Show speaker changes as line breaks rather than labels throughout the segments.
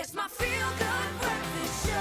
It's my feel-good breakfast show.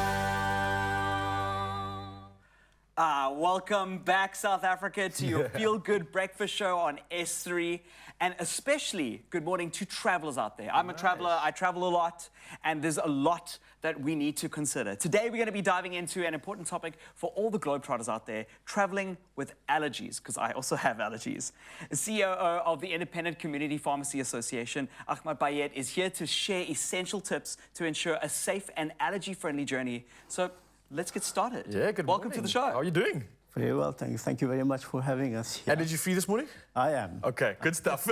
Welcome back, South Africa, to your feel-good breakfast show on S3. And especially good morning to travelers out there. I'm a traveler, I travel a lot, and there's a lot that we need to consider. Today, we're going to be diving into an important topic for all the globetrotters out there, traveling with allergies, because I also have allergies. The CEO of the Independent Community Pharmacy Association, Ahmad Bayet, is here to share essential tips to ensure a safe and allergy-friendly journey. So let's get started.
Yeah, good
Welcome
morning.
to the show.
How are you doing?
Very well, thank you. Thank you very much for having us here.
Allergy-free this morning?
I am.
Okay, good stuff.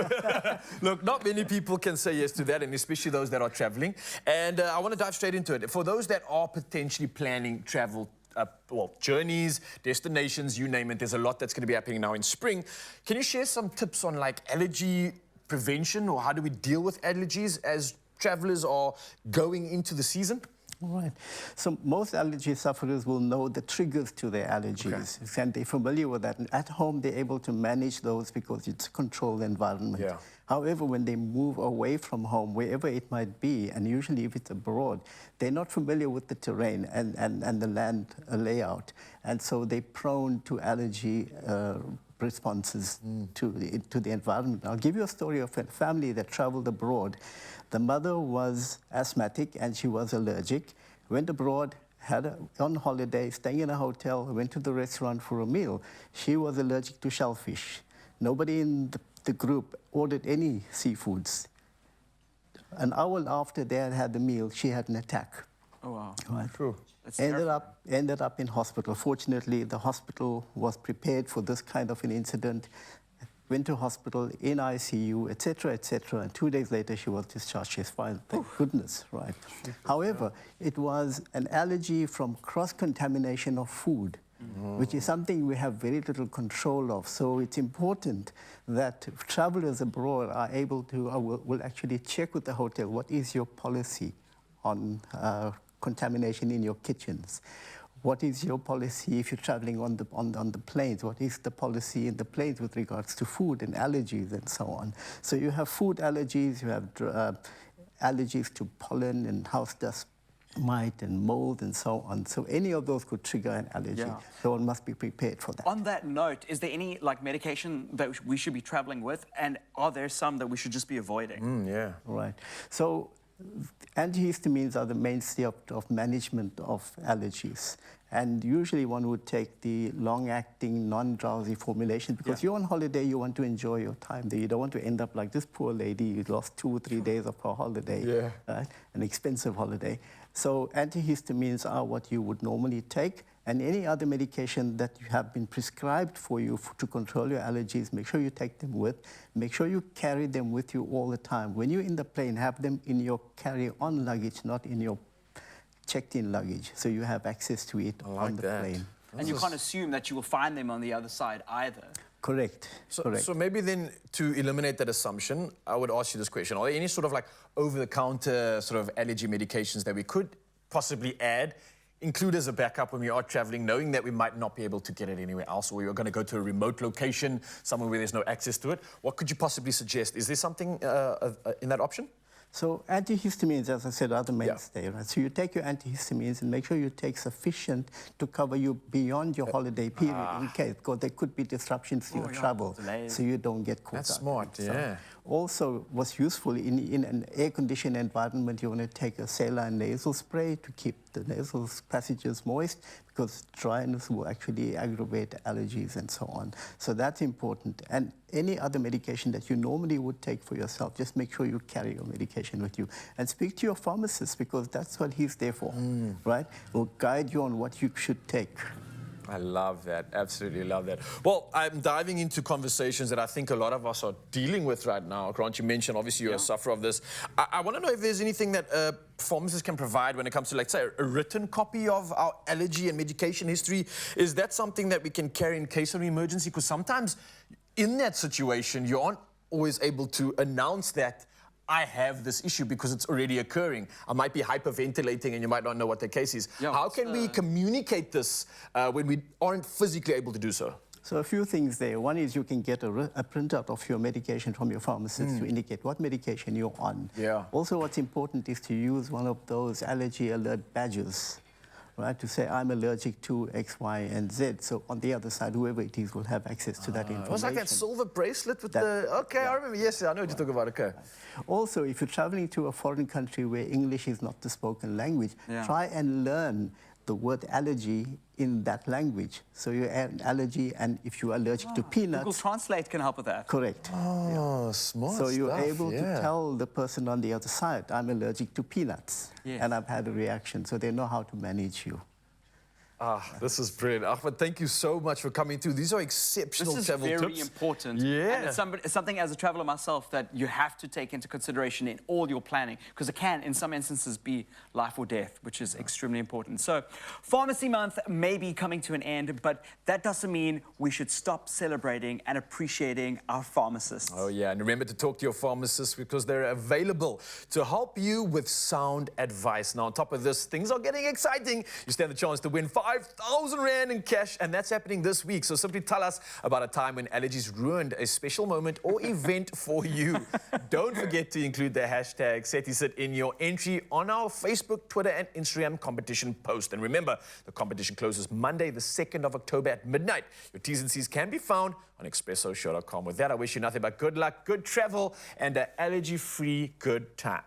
Look, not many people can say yes to that, and especially those that are traveling. And I want to dive straight into it. For those that are potentially planning travel, journeys, destinations, you name it, there's a lot that's going to be happening now in spring. Can you share some tips on like allergy prevention, or how do we deal with allergies as travelers are going into the season?
Right. So most allergy sufferers will know the triggers to their allergies, and they're familiar with that. And at home, they're able to manage those because it's a controlled environment.
Yeah.
However, when they move away from home, wherever it might be, and usually if it's abroad, they're not familiar with the terrain and the land layout. And so they're prone to allergy responses to the environment. I'll give you a story of a family that traveled abroad. The mother was asthmatic and she was allergic, went abroad, on holiday, staying in a hotel, went to the restaurant for a meal. She was allergic to shellfish. Nobody in the group ordered any seafoods. An hour after they had had the meal, she had an attack.
Oh, wow.
Right.
True.
Ended up in hospital. Fortunately, the hospital was prepared for this kind of an incident. Went to hospital, in ICU, etc., etc. And 2 days later, she was discharged. She's fine, thank goodness, right? However, it was an allergy from cross-contamination of food, which is something we have very little control of. So it's important that travelers abroad are able to, will actually check with the hotel, what is your policy on contamination in your kitchens? What is your policy if you're traveling on the planes? What is the policy in the planes with regards to food and allergies and so on? So you have food allergies, you have allergies to pollen and house dust mite and mold and so on. So any of those could trigger an allergy.
Yeah.
So one must be prepared for that.
On that note, is there any medication that we should be traveling with, and are there some that we should just be avoiding?
Yeah.
Right. So antihistamines are the mainstay of management of allergies. And usually one would take the long-acting, non-drowsy formulation because you're on holiday, you want to enjoy your time there. You don't want to end up like this poor lady who lost 2 or 3 days of her holiday, right? An expensive holiday. So antihistamines are what you would normally take. And any other medication that you have been prescribed for you to control your allergies, make sure you take them with. Make sure you carry them with you all the time. When you're in the plane, have them in your carry-on luggage, not in your checked-in luggage, so you have access to it on the plane.
And you can't assume that you will find them on the other side either.
Correct.
So maybe then, to eliminate that assumption, I would ask you this question. Are there any sort of like over-the-counter sort of allergy medications that we could possibly include as a backup when we are traveling, knowing that we might not be able to get it anywhere else, or we are going to go to a remote location, somewhere where there's no access to it? What could you possibly suggest? Is there something in that option?
So antihistamines, as I said, are the mainstay, right? So you take your antihistamines and make sure you take sufficient to cover you beyond your holiday period in case, because there could be disruptions to your travel, so you don't get caught up.
That's smart, yeah.
Also, what's useful in an air-conditioned environment, you want to take a saline nasal spray to keep the nasal passages moist, because dryness will actually aggravate allergies and so on. So that's important. And any other medication that you normally would take for yourself, just make sure you carry your medication with you. And speak to your pharmacist, because that's what he's there for, right? Will guide you on what you should take.
I love that. Absolutely love that. Well, I'm diving into conversations that I think a lot of us are dealing with right now. Grant, you mentioned, obviously, you're a sufferer of this. I want to know if there's anything that pharmacists can provide when it comes to, like, say, a written copy of our allergy and medication history. Is that something that we can carry in case of an emergency? Because sometimes in that situation, you aren't always able to announce that I have this issue because it's already occurring. I might be hyperventilating and you might not know what the case is. How can we communicate this when we aren't physically able to do so?
So a few things there. One is you can get a printout of your medication from your pharmacist to indicate what medication you're on.
Yeah.
Also, what's important is to use one of those allergy alert badges, right, to say I'm allergic to X, Y, and Z. So on the other side, whoever it is will have access to that information.
It was like that silver bracelet with the... Okay, I remember. Yes, I know what you're talking about. Okay.
Also, if you're traveling to a foreign country where English is not the spoken language, try and learn the word allergy in that language. So you add an allergy, and if you're allergic to peanuts...
Google Translate can help with that.
Correct.
Oh, smart
So you're
stuff,
able to tell the person on the other side, I'm allergic to peanuts, and I've had a reaction, so they know how to manage you.
This is brilliant. Ahmed, thank you so much for coming through. These are exceptional travel tips.
This is very important.
Yeah.
And it's something as a traveler myself that you have to take into consideration in all your planning, because it can, in some instances, be life or death, which is extremely important. So Pharmacy Month may be coming to an end, but that doesn't mean we should stop celebrating and appreciating our pharmacists.
Oh, yeah. And remember to talk to your pharmacist because they're available to help you with sound advice. Now, on top of this, things are getting exciting. You stand the chance to win 5,000 Rand in cash, and that's happening this week. So simply tell us about a time when Allergies ruined a special moment or event for you. Don't forget to include the hashtag CETICIT in your entry on our Facebook, Twitter, and Instagram competition post. And remember, the competition closes Monday, the 2nd of October at midnight. Your T's and C's can be found on expressoshow.com. With that, I wish you nothing but good luck, good travel, and an allergy-free good time.